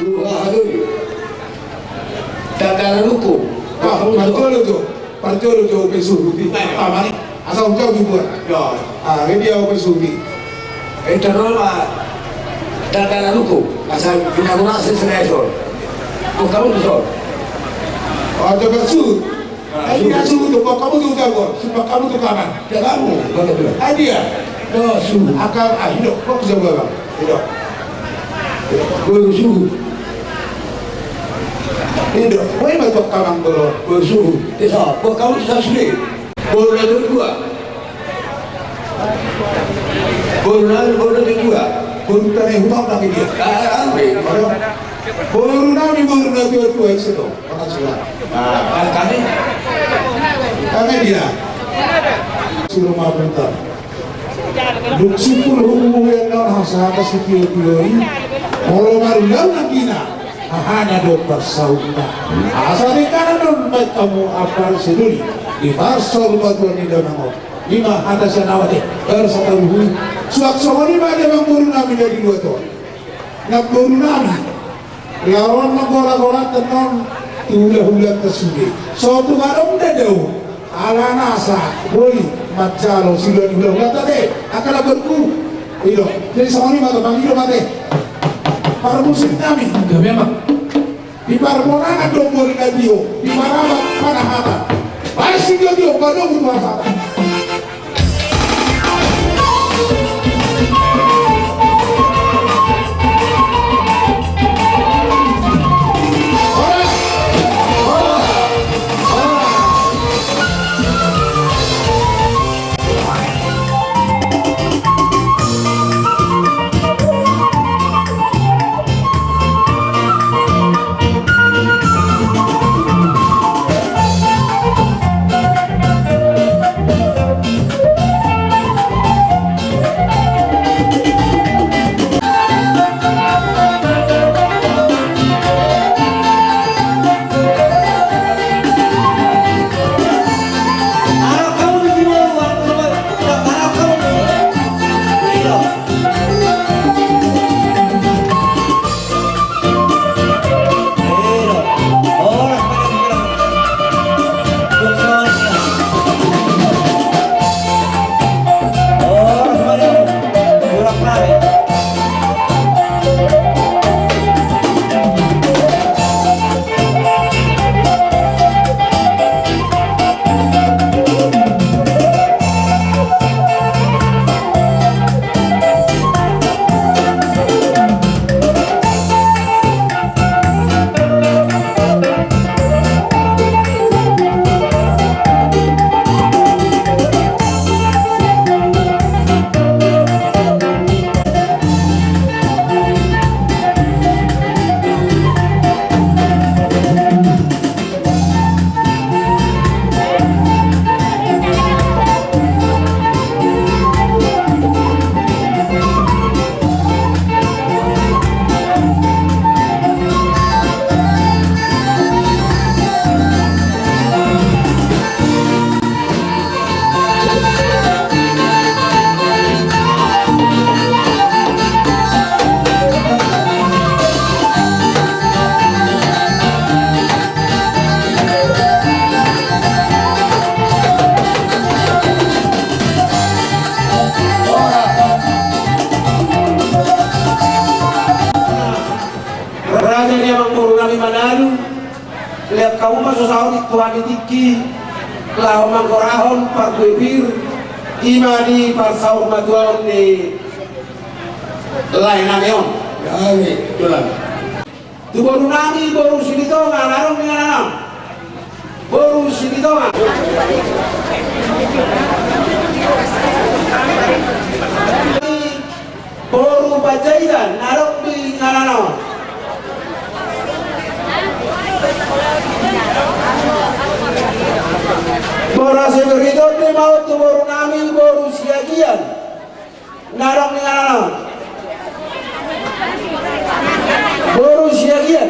Aduh, dagangan hukum. Parjolo jo open suruti. Amani asal jauh dibuat. Ya, ini dia open suruti. Itu nama dagangan hukum. Asal inaugurasi senator. Kamu tuh so. Oh, jaga suruh. Ini suruh tuh, kamu tuh jago. Sebab kamu tuh kanan. Ya kamu, mana tu? Dia. Oh, suruh. Akan hidup. Kok bisa berapa? Hidup. Bersuruh. Hidup. Kau ini macam kanan berapa? Bersuruh. Tidak, kamu sudah sendiri. Boleh dua. Boleh dua. Baru tadi hutang lagi dia. Baru nami tua itu tu. Orang sudah. Kami dia. Suruh maafkan. Duksipul hukum yang hasa atas itu ini. Kalau baru lagi na. Hanya dokter sauna. Asal di kanan baik kamu apa seduli. Di pasal batuan di dalam lima ada senawati bersatu suak sama lima ada bang baru nami dari dua tu. Nak baru nami. Lawan nagora-gora tentang ulah-ulah tersebut. Suatu kadang dah jauh. Ala nasa, boy, macalo sila ulah-ulah tadi. Akala berku. Iyo, jadi sama lima tu bang iyo mati. Para muslim kami, memang di Barmonana dombol radio, di Maraba Panahata, pasti dia pada butuh lihat kamu masuk sahur di tuan ditiki lau mangkorahon par kuibir imani par sahur matuan di lain nameon Amin, tulang. tu baru nami baru sini tonga larong dengan alam baru sini tonga baru bajaidan narok di ngalanau Bora sebegitu di mau tu baru nami baru siagian narok dengan alam baru siagian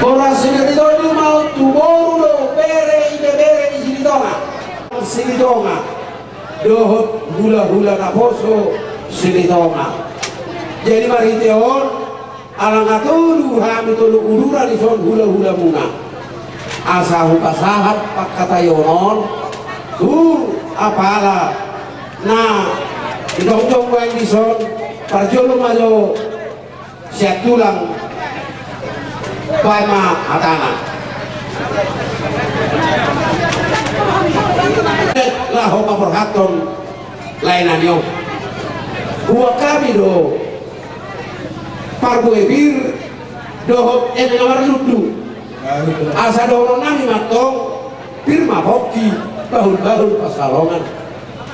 Bora sebegitu di mau tu baru lo bere ide bere silitonga dohot hula-hula na poso silitonga. Jadi mariteon alang atulu hami tulu uluran ison hula-hula muna asahu pasahat pakatayonon apala na idong-dong wang ison parjolo majo siap tulang pama atana laho kaperhaton lainanyo buat kami do parbu ebir dohot enawar ludu asa dohon nami matong firma hoki bahul-bahul pasalongan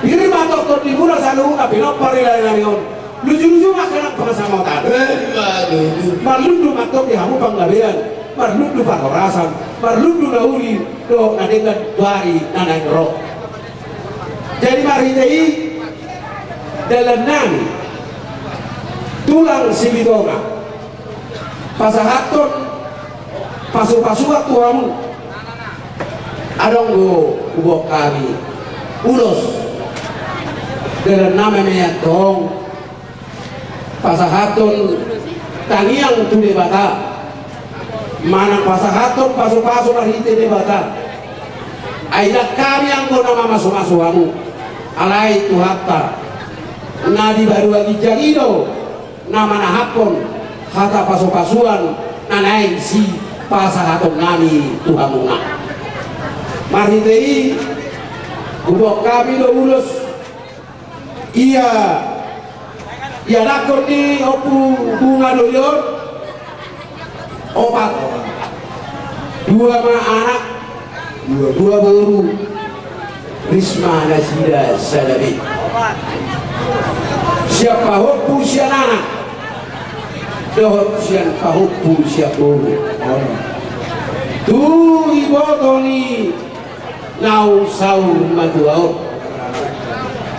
firma doktor di mula salunga pinopar lainanyo lucu-lucu makanan pengasama tadi marludu matong di hamu panggabean marludu pakorasan marludu nauli do nadengan duari nanay roh. Jadi mari tei dalam nami tulang silitonga pasahaton pasu-pasuak tuamu adong go ubok kami ulos dalam nama meyatong pasahaton tangiang tu debata mana pasahaton pasu-pasu narite debata ainak kami yang go nama masuk-masukamu alai tu hatta nadi baru lagi jangido nama nahapon hata pasu-pasuan nanai si pasahaton nami tuhamuna marhitei ubok kami do ulus iya lakon ni opu bunga doyon opat dua anak dua baru Risma Nasida Salabi siapa hopu sian anak dohot sian pahopu siap baru tu ibotoni nau saur maduau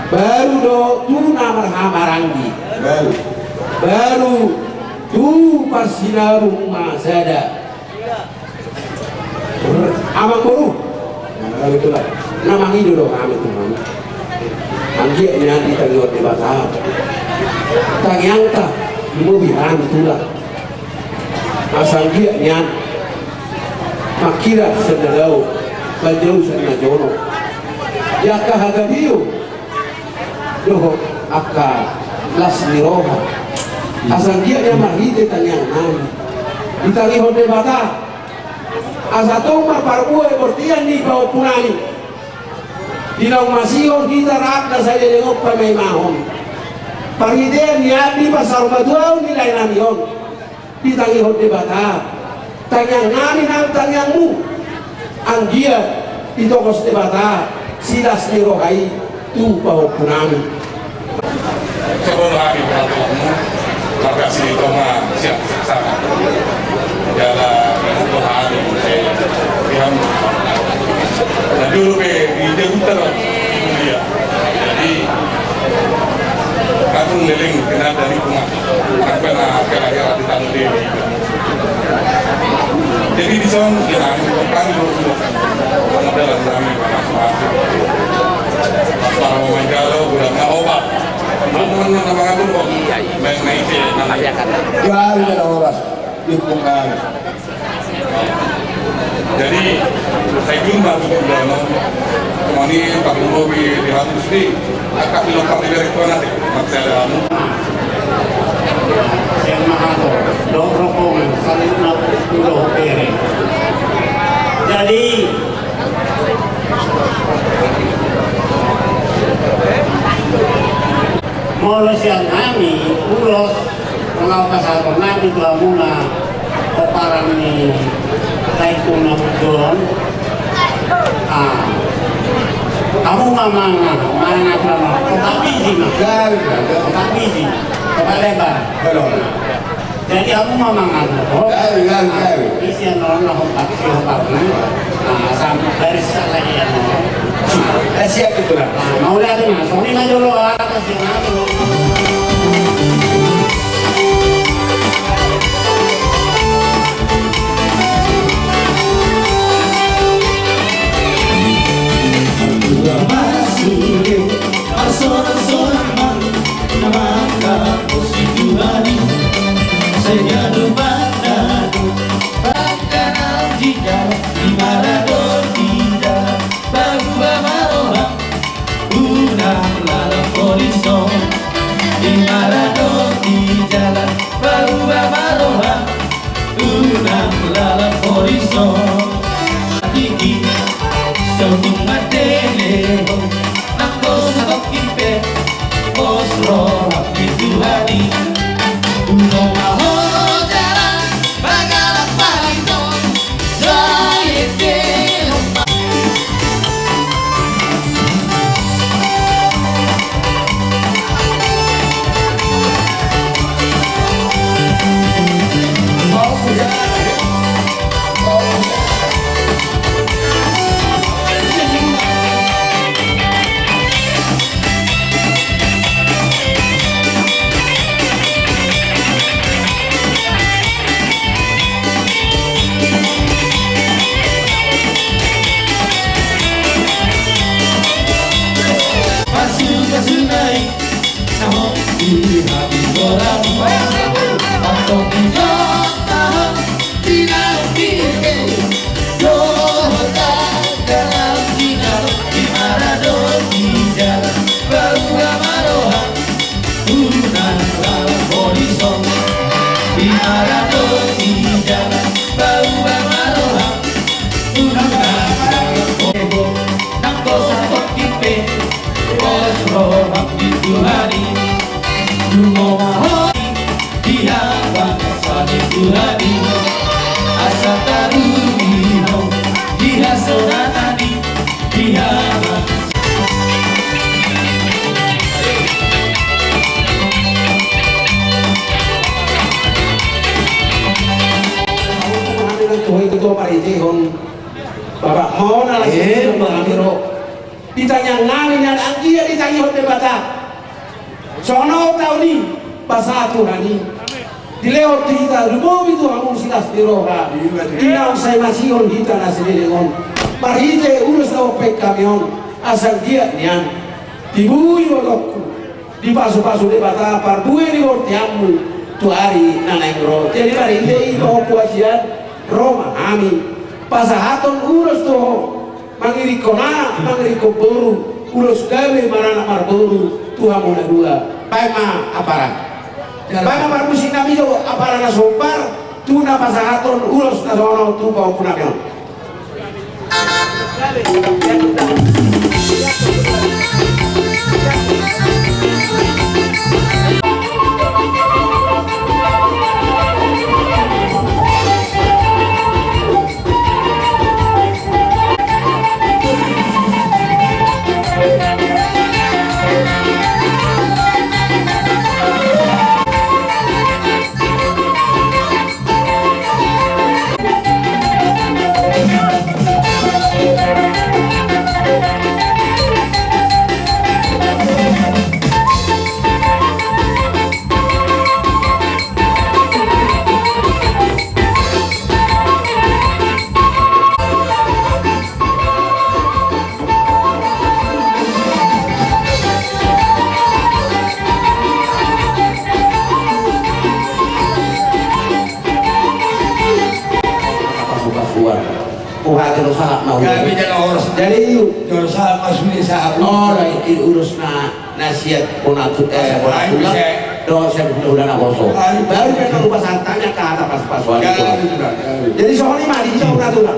baru do tu namar hamaranggi baru tu parsinaru masada amang baru itulah nama hidup do kami teman anggi nanti tangiot di bata tangiangta di mobilan itulah asal dia nyan makira senadau bajau senajono yaka hagabiu doho akka lasmi roha asal dia yang mahite tangiang nami ditangi honde bata asa toma parbuai bortian ni bawah punani dilang masihon kita rakna saya lengok pamay mahon paridean ni pasar maduaw nilay namion ditangi honde bata tangiang nami nang tangiangmu ang dia itokos de bata silas ni rohai tu bawah punani sebelum kami berlaku maka sini toma siap sama jalan Tuhan yang nah dulu di Jawa itu dia jadi kagum leling kenal dari rumah sampai na kelahiran di tanah Dewi jadi di sana kami dulu dalam kami masuk para menjalo bulannya obat bukan nama kamu kok baik naik namanya Jari dan oras di pungan. jadi saya jumpa untuk dalam kemani Pak Bobi di Hatus di akak lokal dari mana deh maksudnya yang mahal rombongan saling pulau pere jadi molos yang kami ulos kalau kasar nabi tu amuna oparang ni taikuna bujon kamu mana selama tapi sih Jari tapi sih lebar belum. jadi kamu mama Jari. isian orang hopak si hopak sampai dari sana ya Siap itulah. mau lihat nih soalnya nggak dulu atas yang Sudah Bapak mau nalasin mengamiro ditanya ngalin dan angkia ditanya hotel Batak sono tahun ini pasatu hani dilewat kita lumau itu amun silas diroha dinau saya masih on kita nasi dengan marhite urus tau pek kamion asal dia nian dibui waktu di pasu-pasu di Batak pardue di wortiamu tu hari nanengro jadi marhite itu kuasian Roma amin pasahaton urus tuh mangiriko na mangiriko boru urus gawe marana marboru tuha mona dua paima aparan paima marmusin kami itu aparan na sompar tuna pasahaton urus na sono tu kau punabion jadi jurusan masuk sa oh urus na nasihat ponatu ponatula dosen udah naboso baru kan aku pasantanya ke atas pas soal itu jadi soal lima di jauh ponatula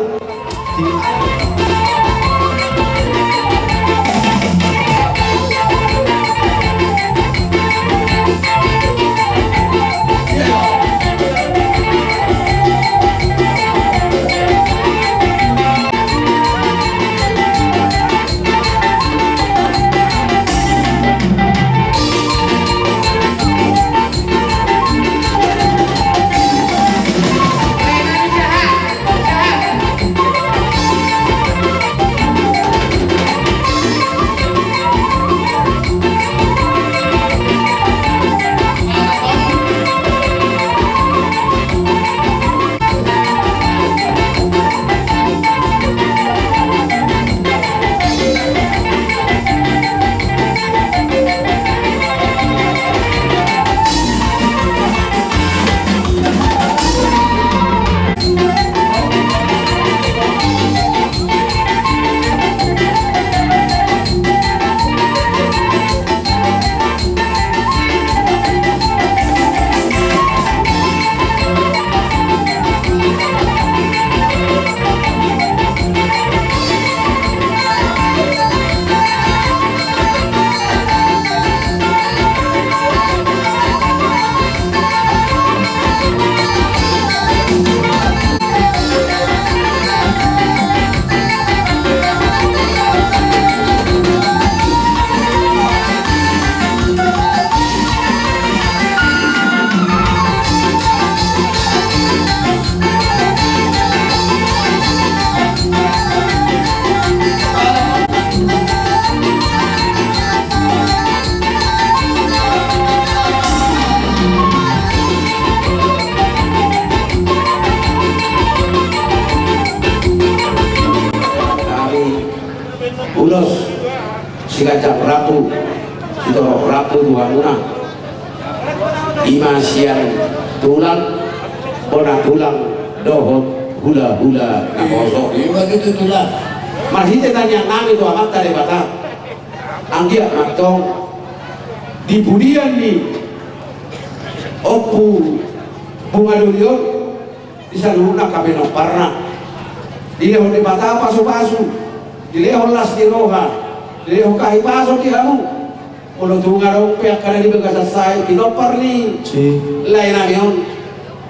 ulos si kacang rapu itu rapu tuanguna imasian tulang bona tulang dohot hula-hula nakoso Ima gitu tulang. masih tanya nami itu amat dari bata anggia matong di budian nih opu bunga durion di saluna kami parna dilehon di bata pasu-pasu dilehon las di roha dilehon kahi paso di kamu kalau tunga dong pihak karena di bekas saya kinopar nih lain amion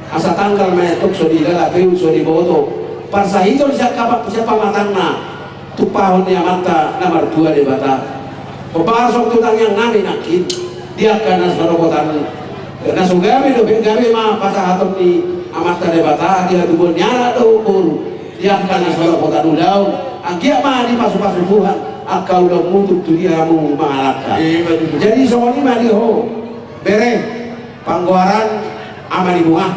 asa tanggal metok so di lalapeu so di boto parsa itu siapa matangna tupahon ni amanta nomor 2 di bata papasok tutang yang nami nakin dia karena sarobotan karena sugabi do gabi mah pasahaton di amanta di bata dia tubun nyala do buru dia karena sarobotan udaw agia mah di pasu-pasu Tuhan akau udah mutuk tu dia mu mengalahkan jadi soalnya mah diho bere pangguaran amani bunga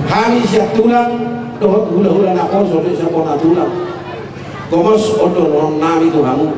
kami siap tulang dohot hula-hula nakoso di siapa tulang gomos odo orang nami tu kamu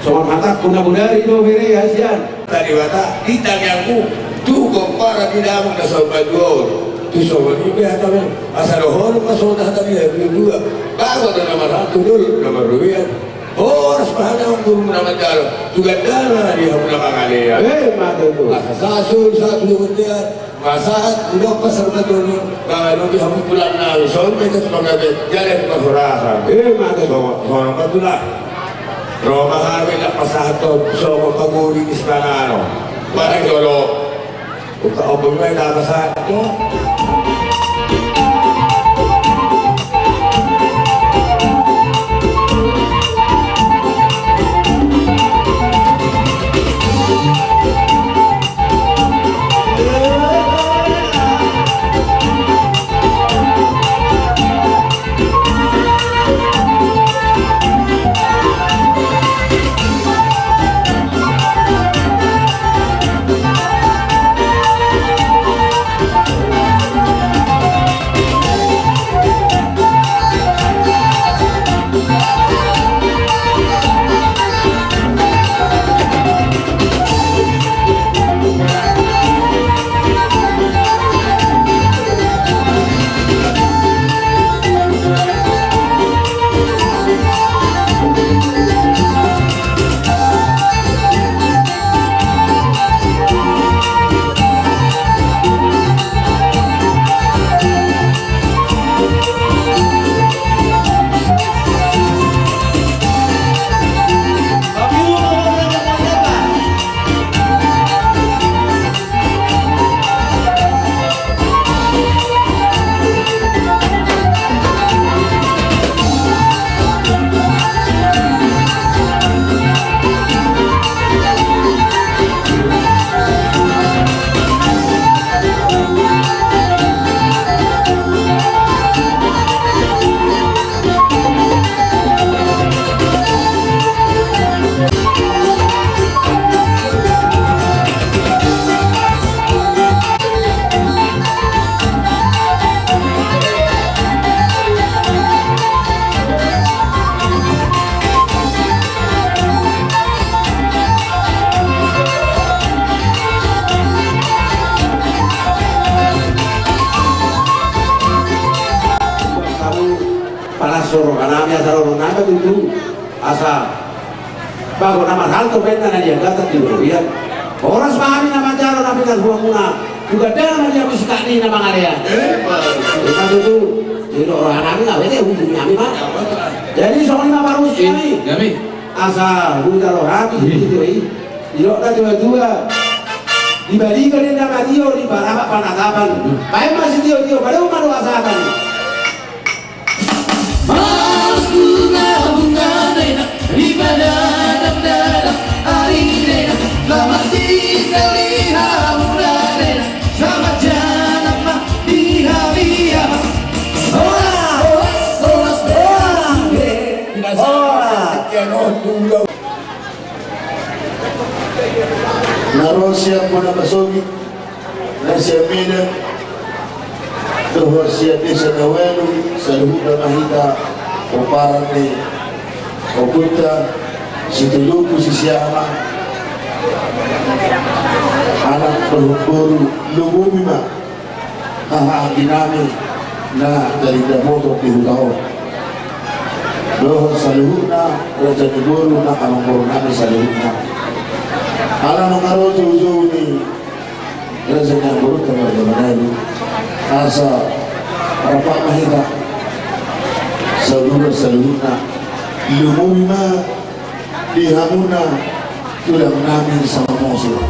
soal mata kuna-kuna itu bere hasian Tadi bata ditanyangku tuh kompara tidak mau nasobat dua. Tu sobat ini atau asal orang masuk dah tadi dua. Baru ada nomor 1 dulu nomor 2. Oh, harus pada guru nama jalan. Juga dana dia nama kali ya. mata tu Satu kemudian masa udah pasar betul. Kalau dia harus pulang nabi, soalnya kita pengabat jalan pasurahan. mata tu Orang betul lah. Roma kami nak pasahato so paguri di Spanano. Parang yolo. Uka obong may napasahato. soro kanamnya soro napa itu asa bago nama salto benda na dia kata di Rubian orang semami nama jaro nabi kan muna juga dalam dia musikani nama ngalian itu itu orang nami nggak bete hubungi kami mah jadi soalnya baru sini asa hujan lo habis gitu ini tidak ada dua dibandingkan dengan nama dia di baraba panatapan baik masih dia baru malu asakan Mas bunga-bunga nenak ibadah dalam hari nenak selamat tinggal di hamura nenak selamat jalan mah di hari ya Narosia puna basogi Nasia mina Tuhosia desa nawelu Saluhuda mahita Uparan ni Okulta, Situluku si Siama, anak peluburu Lumumima, dinami na dari damoto pihutao. Doho saluhuna, raja negoro na kamangkoro nami saluhuna. Anak mengaruh jauh-jauh ni, raja negoro kamar jamanayu, asa rapat mahita, saluhuna, Lumumima dihamuna tulang namin sama musuh.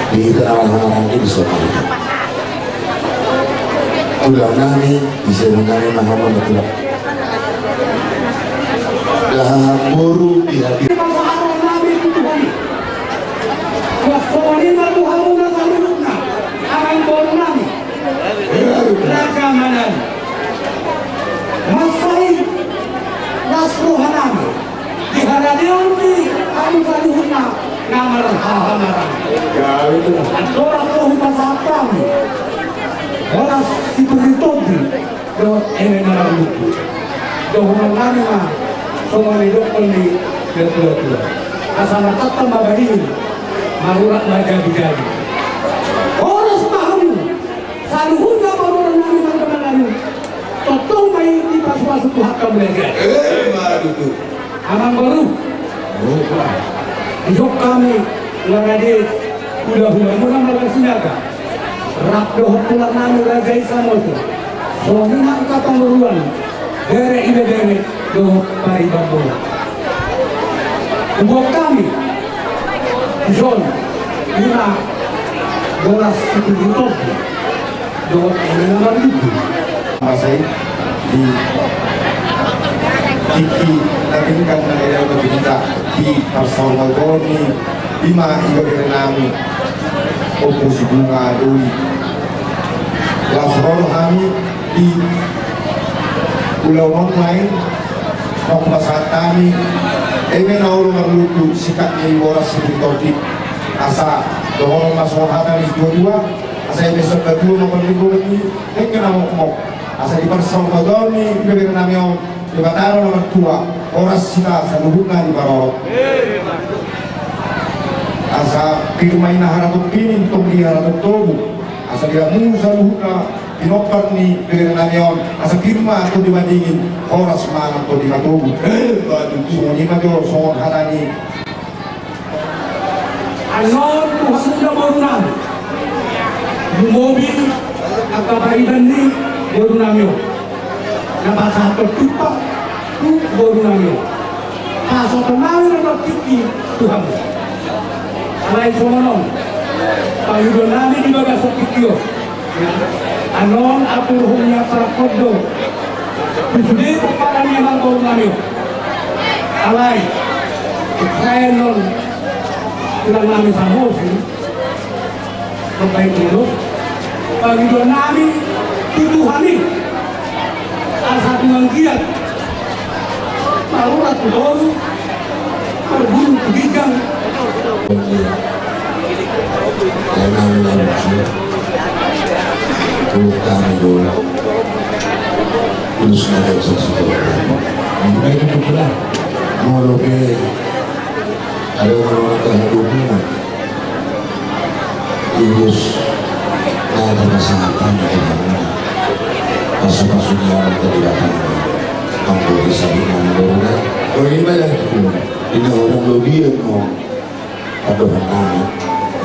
Di kenalan ini bisa kita tulang nani bisa mengenai Muhammad betul dah buru di hati orang itu ditobi dot ini dalam buku dohongan kami mah semua hidup di dua asal tetap mabadi marurak jadi orang paham saluhnya baru nami teman-teman totong main di pas-pas itu hak belajar baru tu aman baru hidup kami lagi udah mulai siaga rak doh pulang nami ragai sama itu soalnya angka penguruan dari ide dari doh pari bambu untuk kami zon lima dolas itu ditutup doh mengenal itu masai di tiki naringkan na ilaw na binita di parsawal ni lima iba rin namin o po si bunga doon last kami di Pulau Online pembahasan kami na orang berlutu sikat ni boras seperti asa dohong masuk hata di dua asa besok kedua nomor minggu lagi kena mau asa di persong kodon ni bebek nami om di bataro nomor tua oras sila sa luhutna di baro asa kirmain haratuk pinim tong di haratuk tobu asa dia musa luhutna pinopar ni bebek nami om asa kirma atau dibandingin oras mana atau di matobu semua ni majo songon harani anon Tuhan na borunan mobil akabaidan ni borunamyo nabasato tupak tu borunamyo pasoto namin na tiki Tuhan alay sumanon payudon namin di baga sa tikyo anon apurhumnya para kodo kusudi para niya mga borunamyo alay kaya non ilang namin sa hosi pagkain dulu pagidon namin tutuhanin ang sa ating ang giat marulat doon marbulong tubigan kaya namin namin siya tulog kami doon tulus na kayo sa siguro hindi kayo ito pala mga lobe ada orang-orang kehidupan Yesus ada kesehatan di dalamnya pasuk-pasuknya orang terlibatkan memberi sabinan mereka bagaimana ini orang lebih mau pada mana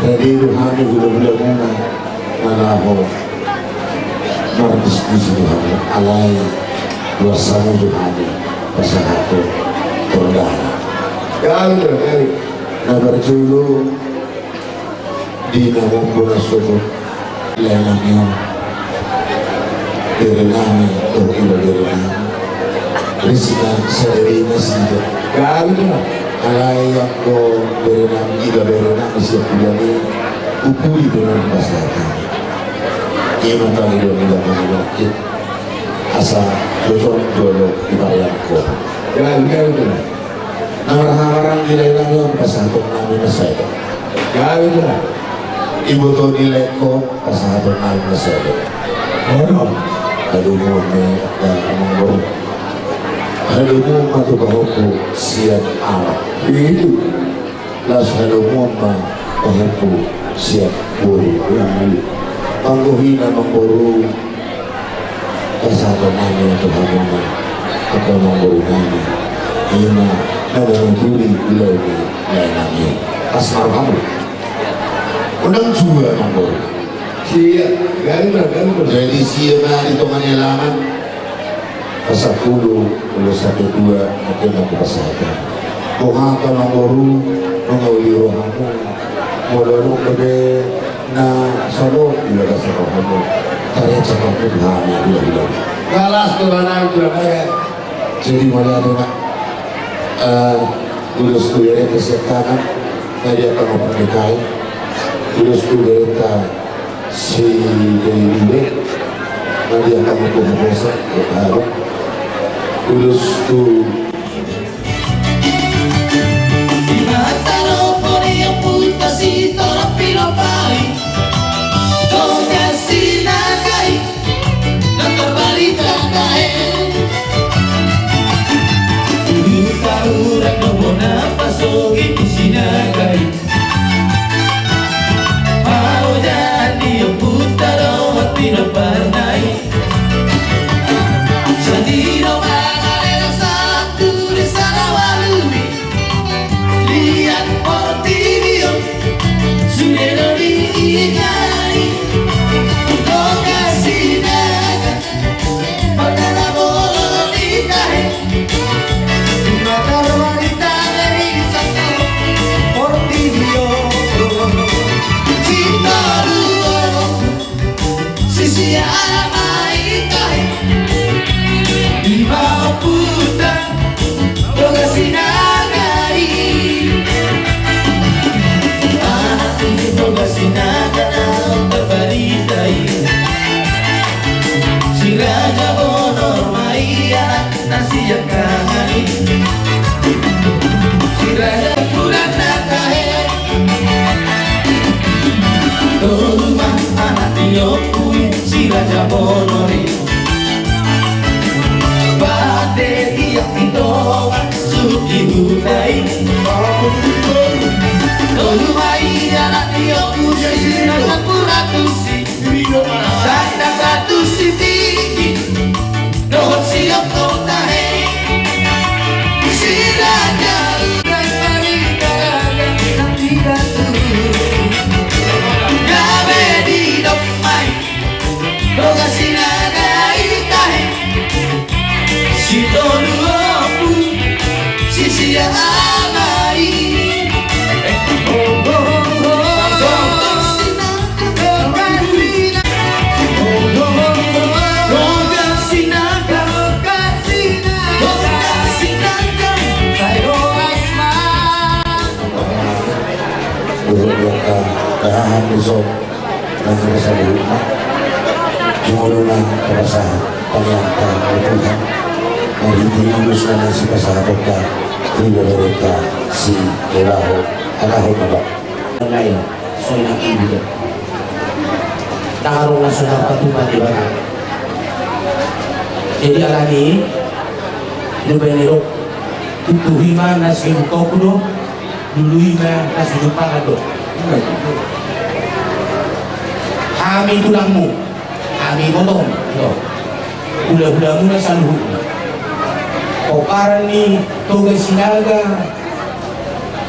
jadi rohani gula-gula mana malaho berdiskusi Tuhan alai bersama Tuhan pasahatu terdana na berjulu di nama bola suku lenangnya dari nami terkira dari nami risiko sedih masih ada alai aku dari nami ida dari nami siap jadi ukuri dengan bahasa kami ia mentali dua tidak mengalami asal tujuan dulu dibayarku Narang-narang nilai lang pasahapon namin na sa'yo. Gawin na. Ibu to nilai ko pasahapon namin na sa'yo. Ano? Kalumon na amang baro. Kalumon matubaho ko siyan anak. Ito. Las kalumon matubaho ko siyan buro. Pangguhin na mamburo pasahapon namin ito hamon na ito mamburo namin. Ina mengunjungi beliau di lainnya asmar kamu undang juga nombor sia ganda jadi sia na hitungannya lama pasal 10 satu 2 mungkin aku pasahkan bukan ke nomboru mengawali rohamu modalmu kode na solo bila kasar rohamu karya cakap itu hanya bila galas tuh anak jadi malah ada tulus tu dari kesehatan dari akan mempernikai tulus tu dari si dari dulu nanti akan memperkosa berharap tulus tu nasi yang kahani Sirada kurang nakahe Rumah anak diokui Siraja bonori Bade tiap pindoan Suki budai Rumah anak diokui Siraja kuratusi Sanda ratusi tinggi Dohon siap totahe Siraja Kasari karaga Nanti datu Gabe di domai Doga sinaga ikahe Si tolu opu Si sia amari Kerahan besok dan terasa di rumah Jumuluna terasa Panyata Tuhan Mari diluluskan si pasahabatnya Tiga mereka si Elaho Alaho Nabak lain so yang ibu nakarong na sunang patuman di baka jadi alani nubenero tutuhima na sinukokuno duluhima na sinupakado kami tulangmu kami potong hula-hulamu na sa luhut koparan ni toga sinaga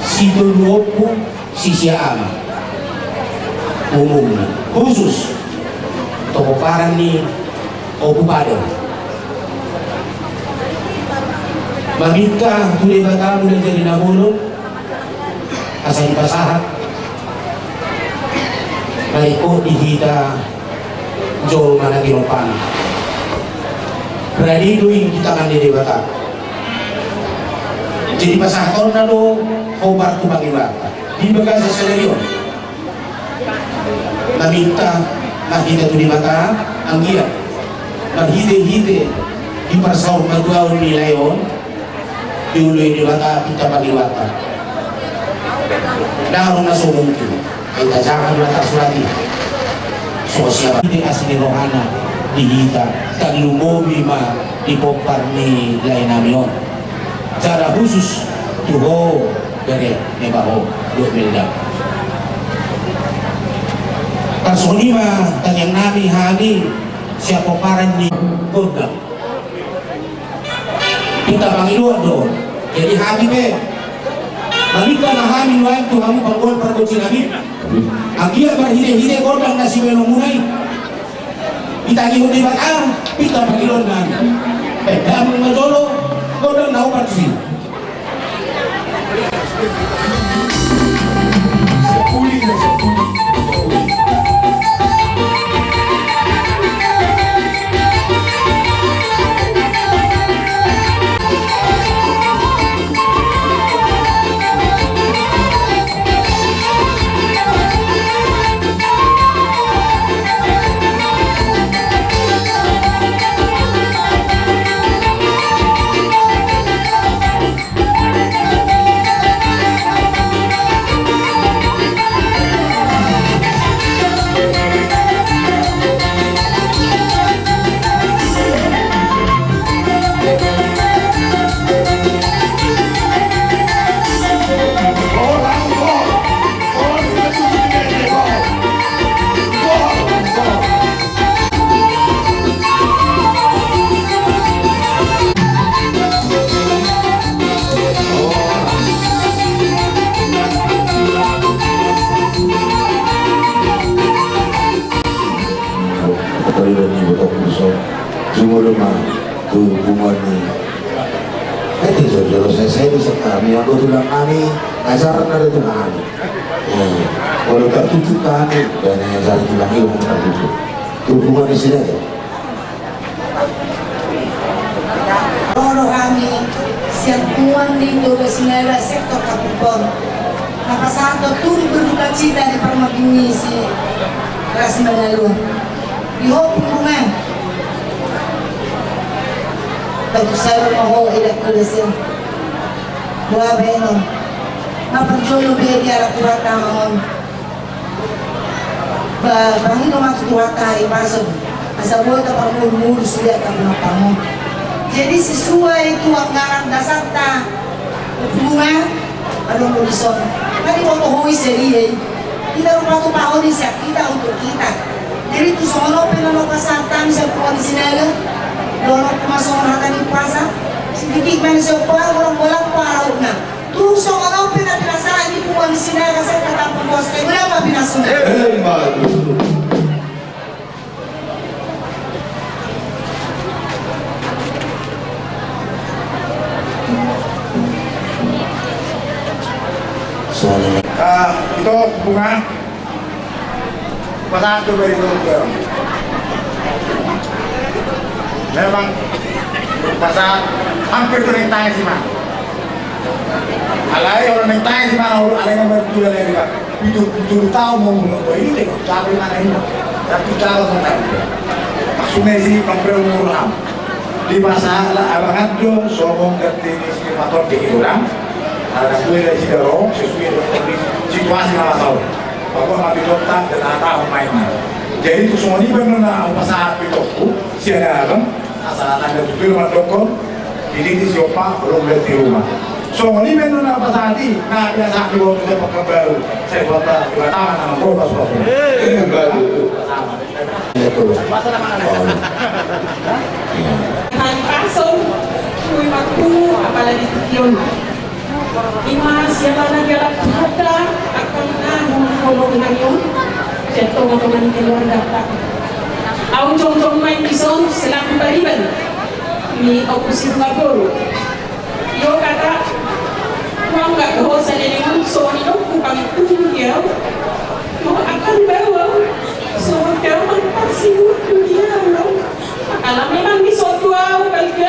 si Duluopu si Siama umum khusus tokoparan ni Opupado maminta tulay bata mula jadi namulong asal ipasahat maiko ihita jol mana giropan berani duing di tangan di bata jadi pasahaton na lo hobar tu bata di baga sa senaryo maminta mahita tu di bata ang iya mahide-hide di pasaw magwaw ni layon diuloy di bata kita pagiwata darong na sumungkin ay tajakan bata sulati so siya hindi asini rohana dihita kag lumobi ma ipopar ni lain namion cara khusus tuho dari nebaho 2000 Kasunima tanyang nami hani siya poparan ni Koda kita Panginoon doon jadi hami be Malika na hami nuayan tu hamu pangkuhan para kutsi namin ang iya berhide-hide kodang na si Melomunay kita giho di bata kita Panginoon man damang madolo kodang na upat si saya bisa kami yang tulang kami ajaran ada tulang kami kalau tertutup kami dan ajaran tulang ilmu tertutup hubungan di sini aja Loro kami siang tuan di 12 sektor Kapupon napasanto turi berduka cita di permagini si Ras Manalu di hopung bunga Dr. Sarah Maho ila kulisin. Buah benon. Mapanjolo beri ala kurata mahon. Bahino matutuhata ipasod. Asa buhay ka pang sulit ang pinapamo. Jadi sesuai itu anggaran dasar ta bunga adong lulison. Kali waktu hui seri kita lupa tu pahoni siap kita untuk kita. Jadi tu sono penano kasatan siap kuali sinaga. Dono masuk hatan di puasa. Sedikit main sekolah orang bolang parau na. Tu sono penat rasa ini kuali sinaga saya kata pembos. Berapa binasun? Itu bunga pasal itu beri dulu. Memang pasal hampir tanya sih mah. Alai orang yang tanya sih mah orang alai yang berdua lagi kan. Itu tahu mau ngomong ini tengok cara mana ini. Tapi cara tentang maksudnya sih komprel murah. Di masa abangan do somong kerti si motor di orang. Ada gue dari Cikarang, sesuai dengan situasi nggak tahu. Bapak mati dokter dan tahu mainnya. Jadi itu semua ini benar masalah pitokku. Siapa abang? Asal ada juga rumah dokter. Jadi di siapa belum lihat di rumah. Semua ini benar masalah ini. Nah biasa di waktu saya pakai baru. Saya buat 2 tahun sama berobat suatu. Baru. Masalah mana? Hari pasung, kui waktu apalagi kion. Ima siapa lagi alat hada akan ngomong ngayon jatuh ngomong keluarga tak. Aku jom main bison selaku bariban ni aku Singapura. Yo kata mau nggak kau sendiri so ni aku kami dunia mau akan bawa so dia pasti dunia lo. Kalau memang bison tua balik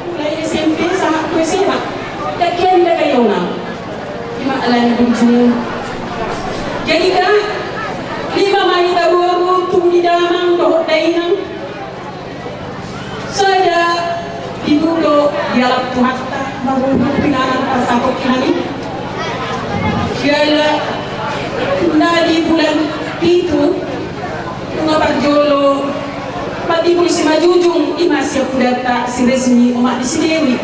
mulai SMP sama aku SMA. Dakian dah kayo na. Lima alam bunyi. Jadi kan 5 mai tahu tunggu damang doh dainang. Saya ibu do dialap tuhata baru pinganan pasapok kini. Jala nadi bulan itu ngapar jolo pati polisi majujung imas yang data si resmi umat di sini.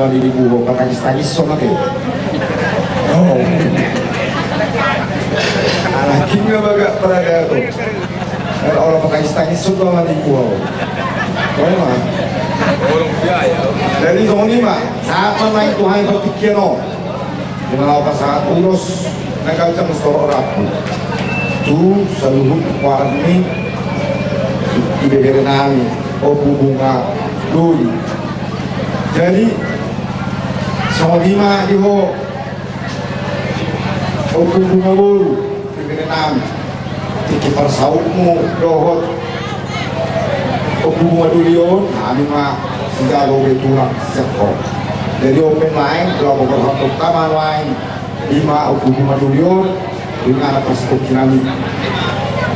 sama diri buho patagis-tagis sama ke. Oh. Alakin nga baga paraga to. Kalau orang patagis-tagis sama diri buho. Boleh mah. Dari sini mah, sama main Tuhan berpikir no. Dengan pasangan urus nagawang store rapu. Tu seluruh warna ini ibebere namin o bunga dulu. Jadi sama lima diho o bunga dulu ibebere namin. Tiki persaudmu dohot o bunga dulu yon, kami mah sudah lobe tulang sekor. Jadi open line, kalau berharap taman line, 5 o bunga dulu yon. Dengan anak tersebut kami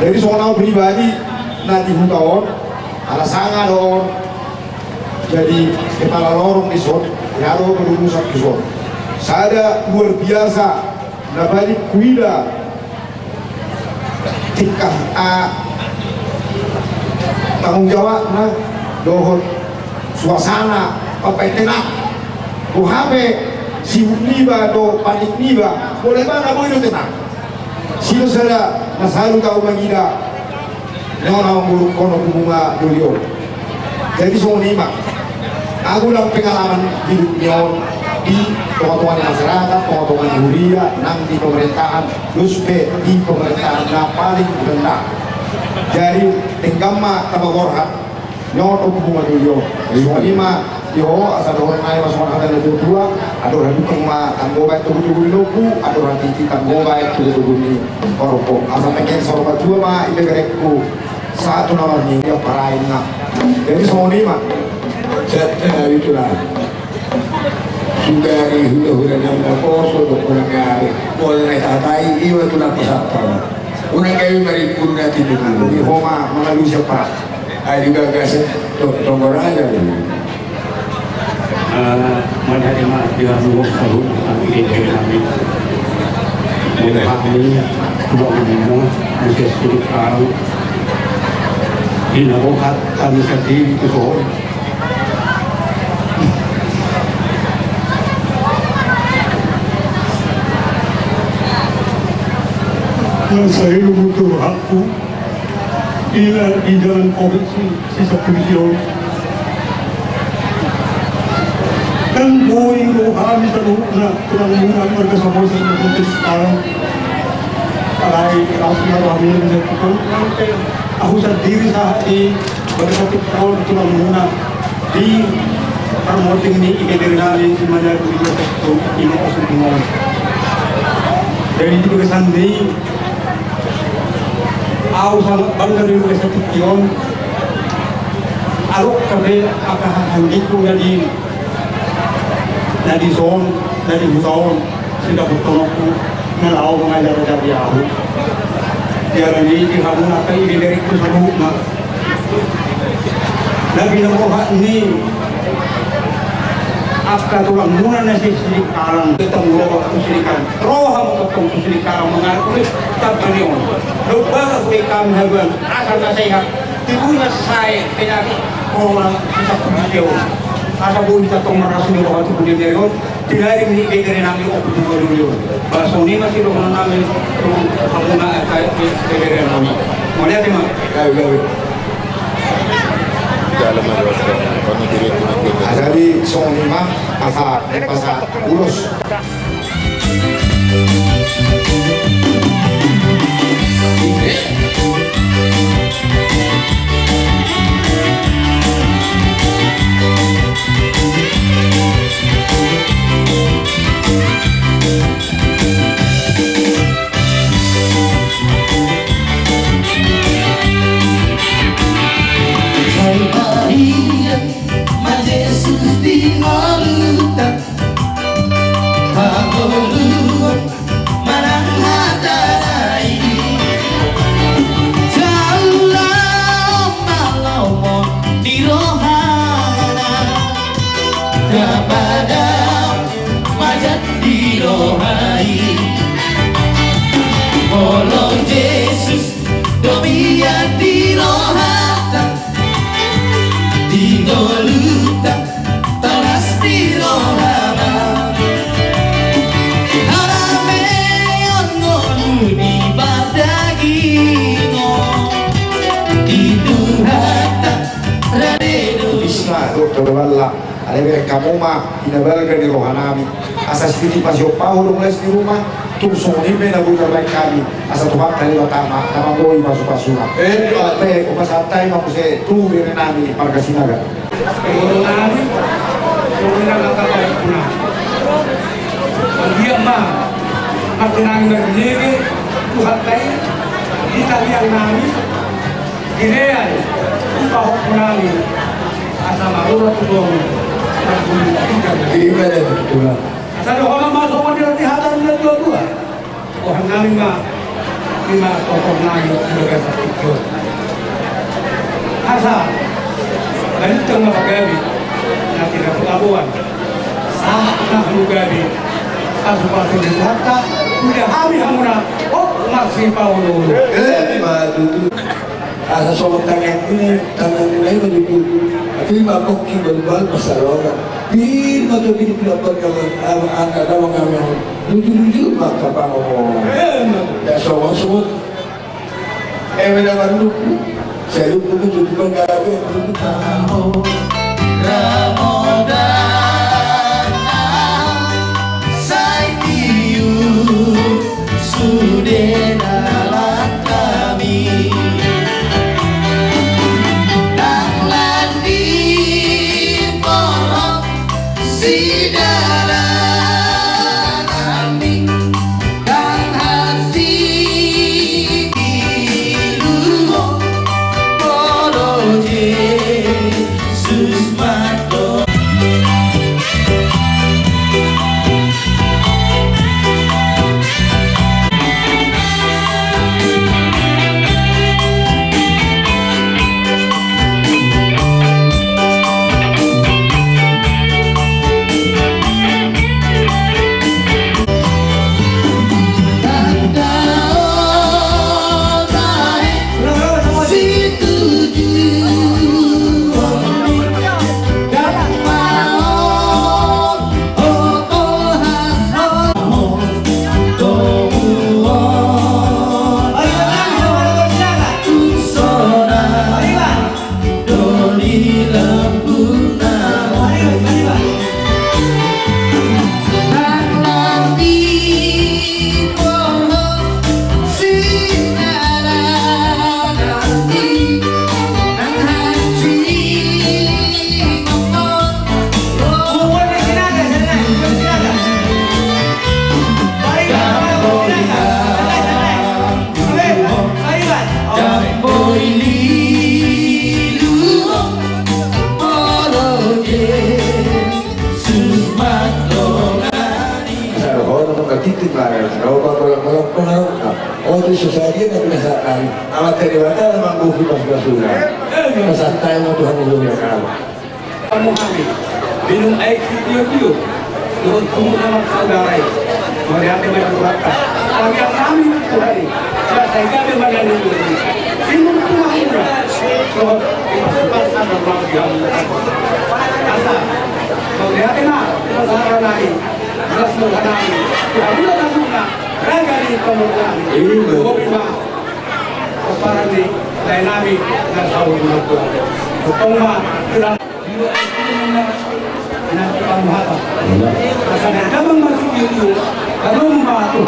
dari soal pribadi nanti hutawon alasangan don jadi kepala lorong di son yaro berurusan di son saya luar biasa nabalik kuida tingkah tanggung jawab nah dohon suasana papai tenang kuhabe sibuk niba do panik niba boleh mana boleh tenang sino sada masalu kau magida nona nguruk kono bunga dulio jadi semua lima aku lang pengalaman hidup nyon di teman-teman masyarakat teman-teman huria nang di pemerintahan luspe di pemerintahan na paling rendah jadi tenggama tabagorhat nyon bunga dulio semua lima yo asal orang lain masuk ada lebih dua ada orang itu mah tanggo baik tubuh loku ada orang tinggi tanggo baik tubuh ini korpo asal pengen sorot dua mah itu gerekku satu nomor ini dia parain nak jadi semua ini mah saya itu lah sudah hula yang berkoso orang kaya boleh tatai iwa tu nak pasal orang kaya mari pun nanti dengan di homa mengalu siapa ada juga gasnya tongor aja menerima dilakukan sahur kami dari kami kami dua umum masih sulit kau dinabohat kami sendiri itu saya butuh aku di dalam COVID sisa pensiun dan buing rohani teruna terang mereka semua seperti sekarang alai asma rohani yang dilakukan aku sendiri saat ini berkata tahun terang di promoting ini dari hari semuanya juga itu ini asal dimana dari itu kesan ini aku sangat bangga dengan satu pion aku kabe akan handiku dari dari zon, dari hutan, sudah bertolakku melau mengajar dari aku. Dia ini kamu nak ini dari kusabuk nak. Nabi Muhammad ini apa tulang muna nasi sidik kalang kita mulai waktu sidikan. Roh kamu ketemu sidik kalang mengaku tak berion. Lupa aku kami haban asal nasihat. Tibunya saya penyakit orang kita video. Asa bu kita tong maras ni roh tu dia dia tilari ni dari nami opu tu dulu bahasa ni masih roh nami kamu nak dari nami mana tema jadi soal lima pasal urus Di doluta, talas di roha wala ada mereka kamu mah inabalga di rohanami asas piti pas yo pahul les di rumah tu soni me na buka baik kami asa tuhan dari utama nama boy masuk pasuna te upas atai mau se tu bire nami marga sinaga nami sumina nakapay puna dia mah makinang ngerjege tuhan tayo italiang nami girean upahok nami asa marura tudong Gimana itu? Sa doon masuk mo dito tihatan nila dua-dua. O hanggang lima tokoh namin sebagai satu ikut. Asa, ganit kang mapagabi na pinapagabuan. Sa naklugabi, kaso-kaso ng hata, kuya hami hamuna, o magsipaw lolo. Matutu. Asa sobat tangan ini, tangan ini begitu. Tapi mabok ki balbal pasaroga. Bir matu bini pelopor kawan anak dawang kami. Lucu-lucu maka pangomo. Ya sobat semut. Mana baru? Saya lupa tu pengaruh. Ramadan saya tiu sudah dalam kami nanglan di pohon si dalam kami kang hati ilu polo Yesus mato. Oh itu sesaji dan kebiasaan amat terlibatnya memang buku pas-pasuna kesantai mau Tuhan menjauhnya kamu kamu kami minum air tiup-tiup turun tunggu nama saudara melihat dengan berkata kami yang kami Tuhan saya kami mengenai minum Tuhan Tuhan pas-pasan dan bangga kata melihat masalah lain jelas mengenai Tuhan tidak langsungnya raga di pemulaan kopi mah keparan di lain nami dan tahu di mana Tuhan ketoma tidak nanti kamu apa karena kamu masuk itu kamu membantu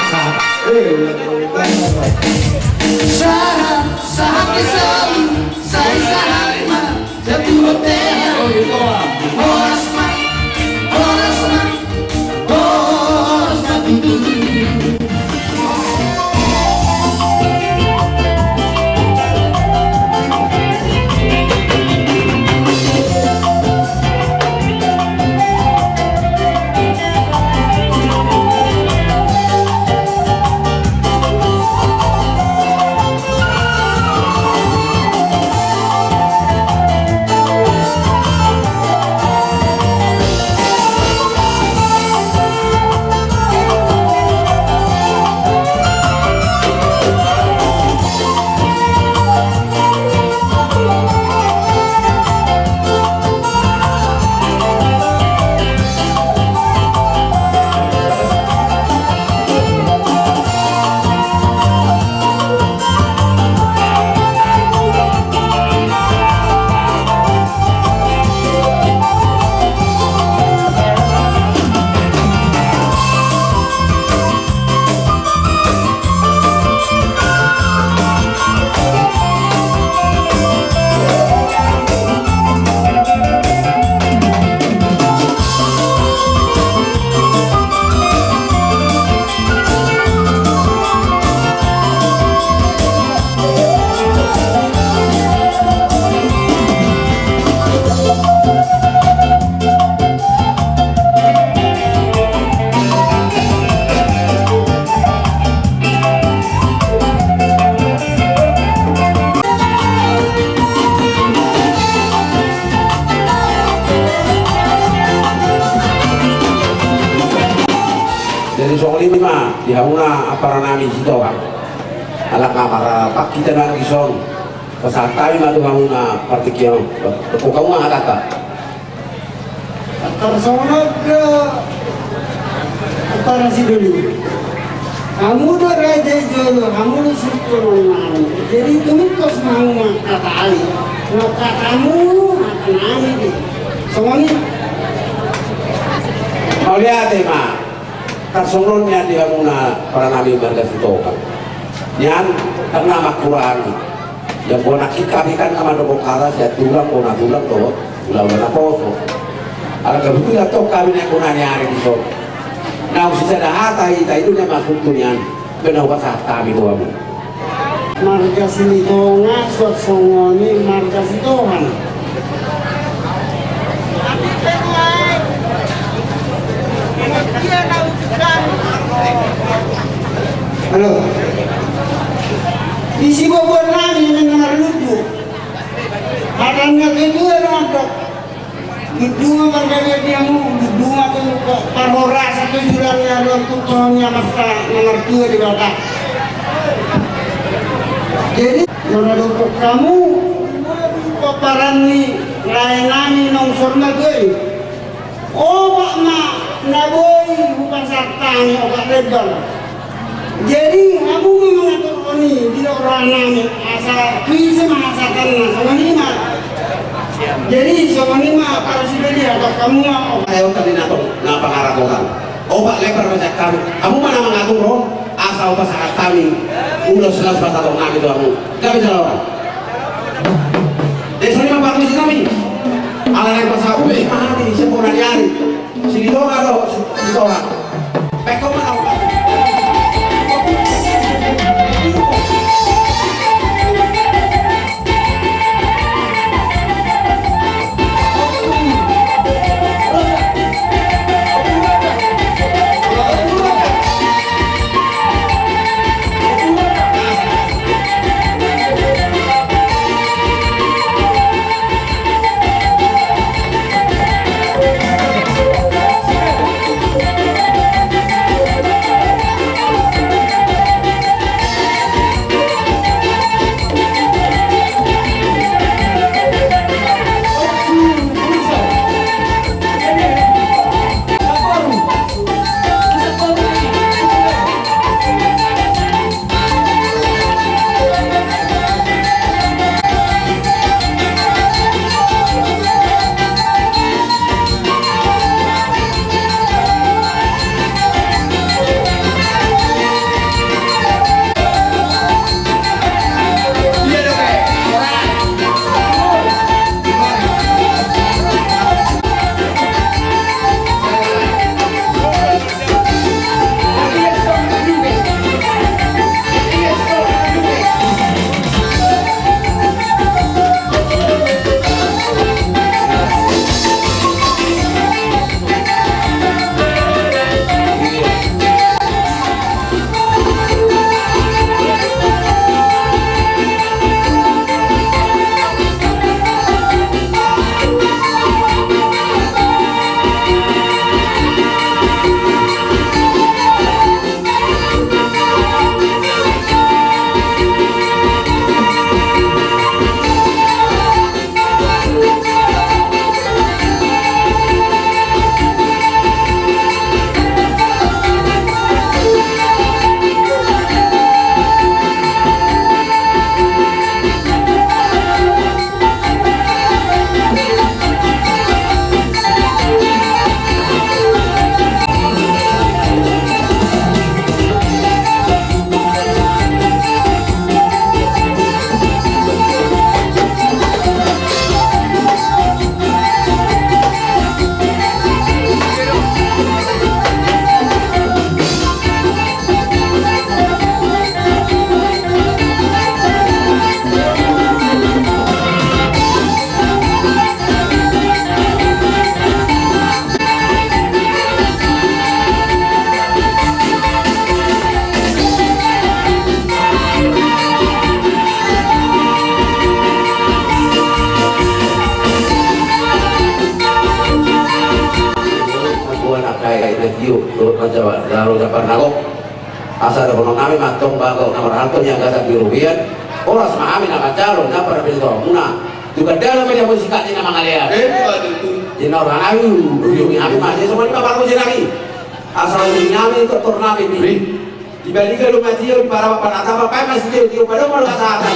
Sahak kisah saya sahima jatuh hotel horas mak duduk. song lima di hamuna para nami situ kan anak kamar pak kita nang gison pasal tahu madu hamuna partikion tepuk kamu nggak kata Tersono ke para si dulu. Kamu udah raja jono, kamu udah sultan mana? Jadi kamu kos mau kata Ali, maka kamu akan Ali deh. Semuanya. mau lihat mah tersononnya di hamuna para nabi marga situ kan yang karena Quran yang bona kita kan sama dokara saya tulang bona tulang tuh ulah poso ala kebetulan toh kami nak kuna nyari di sana. Nah usah ada hata itu nya masuk tunian benar bahasa kami doa. Marga sini to ngasot songoni marga sitohan. Halo. Di si bobor nami yang lucu. Hatanya kedua nonton. Dua marganya dia mu, dua tu parhora satu jurangnya dua tu pohonnya masa nomor 2 di bawah. Jadi menurut kamu paparan ni lain nami nong sorna gue. Oh pak ma naboy bukan sartang obat lebar. Jadi kamu mengatur ini di orang nami asal bisa menghasilkan sama lima. Jadi semuanya mah para sibeli atau kamu mah Ayo tadi nato ngapa ngarakokan obat lebar macam kamu mana mengatur roh asal pasangan kami udah 11 tahun itu kamu gak bisa lawan desa lima bagus kami ala yang pasal ube mati sempurna nyari sini doang ada sini doang peko mana jaro Japan nagok asal kono kami matong bago nomor alto yang gak biruhian oras mahami nama jaro na para pinto muna juga dalam media musik ini nama kalian jadi orang ayu ujungnya kami masih semua ini bapak musik lagi asal ujungnya itu turnamen ini dibandingkan rumah dia di para bapak nakama kami masih dia pada mau kasahkan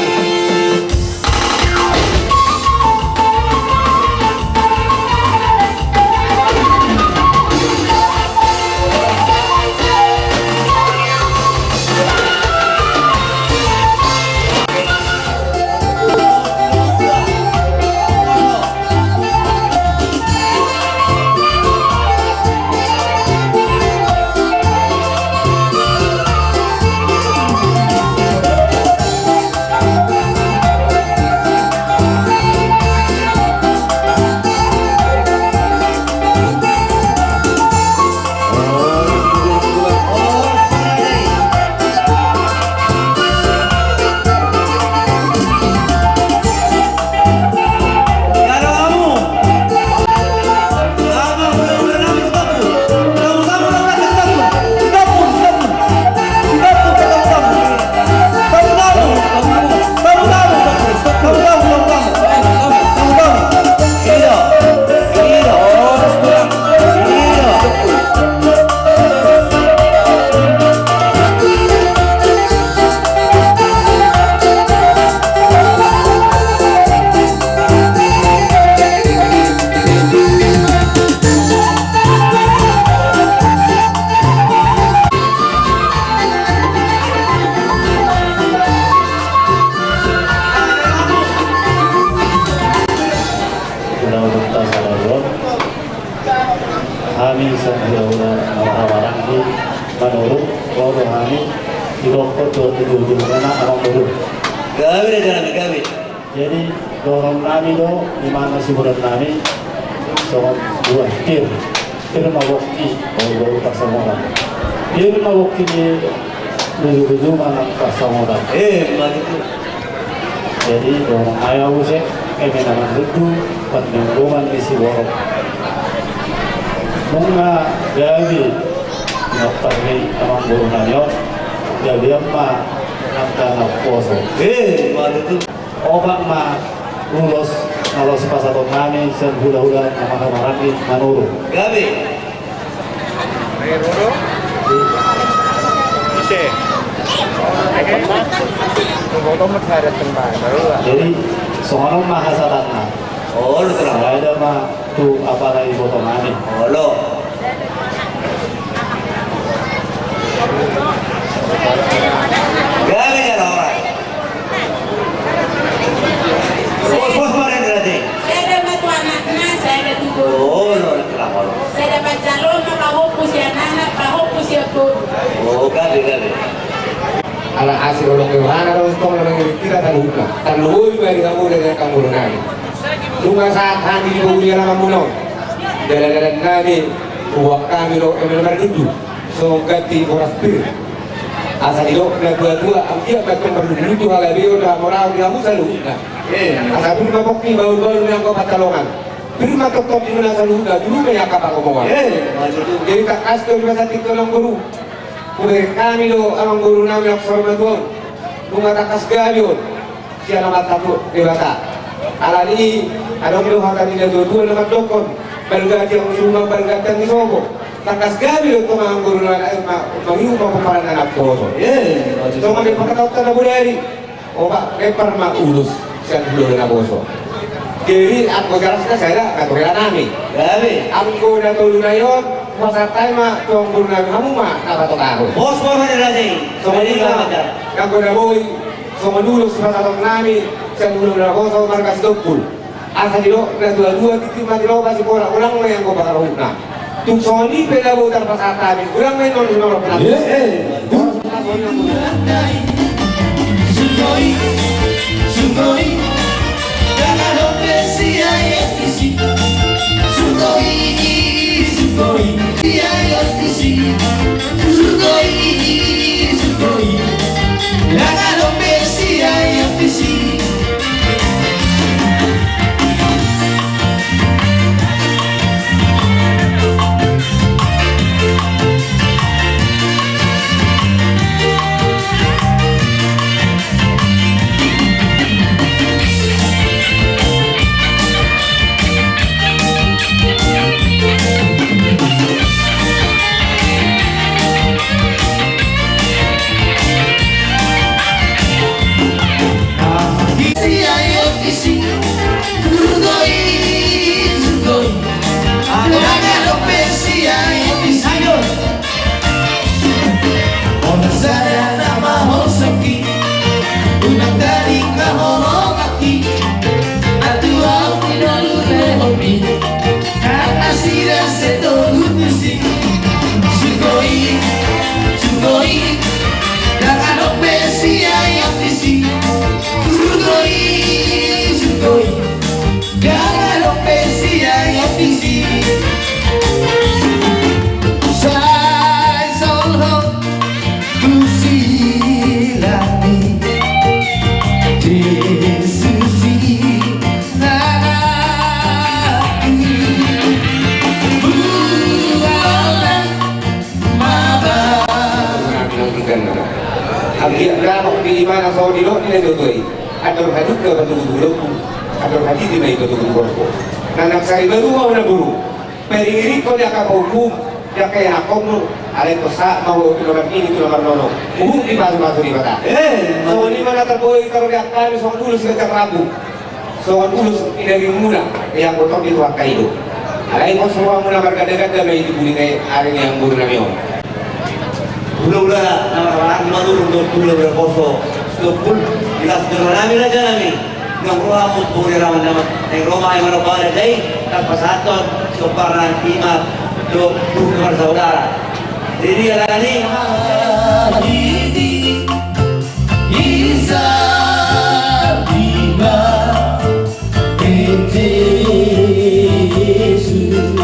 kami sehingga orang-orang di Manuru, orang kami di Rokok tujuh karena orang baru. Gawe. Jadi dorong kami do di mana si bulan kami soal dua tir mawoki baru pasamoran. Tir mawoki di tujuh mana pasamoran. Begitu. Jadi dorong ayah usek nama itu peninggungan di si borok. Bunga jadi nampaknya amang burung nanyo jadi apa nak poso Begitu. obat mah lulus kalau sepasang kami sen hula-hula nama kamaran di Manuru Gawe. jadi soalnya mah hasatanna Oh, lu terang. ada mah tu apa lagi potong kami Oh, lo. Gawe ya orang. Bos mana berarti? Saya dapat anaknya, saya ada tidur. Oh, lo kenapa lo? Saya dapat calon, pahopus ya anak, pahopus ya tuh. Oh, gawe. ala asir orang Yohana orang tong orang kira tan luhur bari kamu dengan kamu nani lunga saat hani di bawah dia lama muno jalan-jalan nani buat kami lo emel berdudu so ganti boras bir asal lo na dua ambil betul berdulu tu halal dia udah moral dia kamu selalu nah asal pun mabok ni bau-bau yang kau patalongan beri mata top di mana selalu dah dulu banyak apa ngomongan jadi tak kasih dua satu tolong guru Udah kami lo amang guru namin ako sa Ramadan lumatakas gayon siya naman tapo dewata alani anong luhatan nila doon naman dokon balgati ang sumang balgatan ni Sobo takas gayon ito mga guru na manginom pa para na nagposo so magpakatautan na budari o ba kay para maulus siya dulo na poso jadi ako garas na saya katulian namin ako na tulo na yun masa tayo tuang guru namin kamu nakatok ako Bos mana berarti? so manila ako na boy so manulos sa tatong namin sa dulo na ako sa markas dokul asa dilo na dua-dua titima dilo kasi ko na ulang na yan ko baka na tung soni pelabutan pa sa tamin ulang na yun nung pinapos Sugoi, ganado pesia yetisi. Sugoi, dia yetisi. Sugoi, ganado pesia yetisi. mana so di lo ni do toi atur hadut ke batu guru atur hadit di mai batu guru nanak sai baru mau na guru periri ko dia ka hukum dia kaya akom ale ko sa mau tu nomor ini tu nomor nono hukum di baru di bata so ni mana terboy karo dia kan so dulu sudah rabu so dulu dari mula yang kotor di tua kaido alai ko semua mula bergada-gada mai di buli kai hari yang guru namio Ula-ula nama orang manurun do ula berposo stopul jelas nami raja nami ng ruamut puri raman nama ng Roma ay manopala day kapasaton soparan ima do nomor saudara jadi alani Hadidi Isa Bima Yesus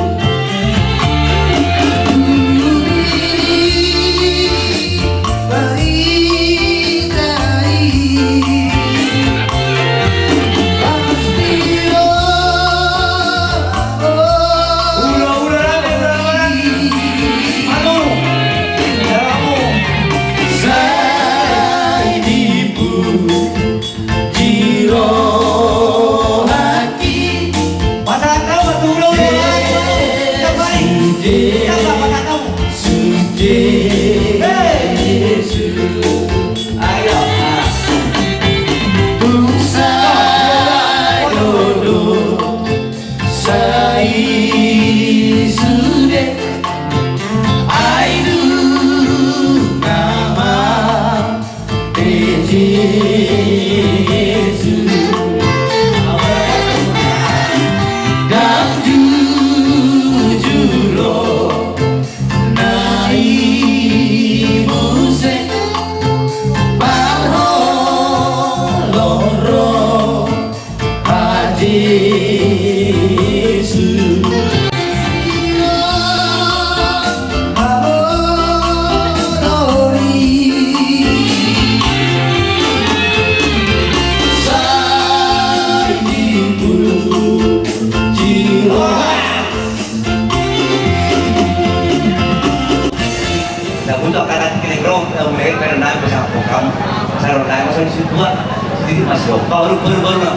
baru na.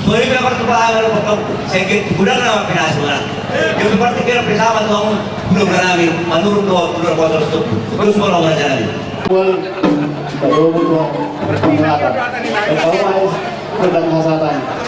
Sorry pa para tupahan ko pag second kulang na pinasukan. Yung parte kira bersama tuh belum namin menurut tuh belum kotor itu terus mau lawan jalan. Baru itu pertanyaan. Kalau mau sedang hasatan.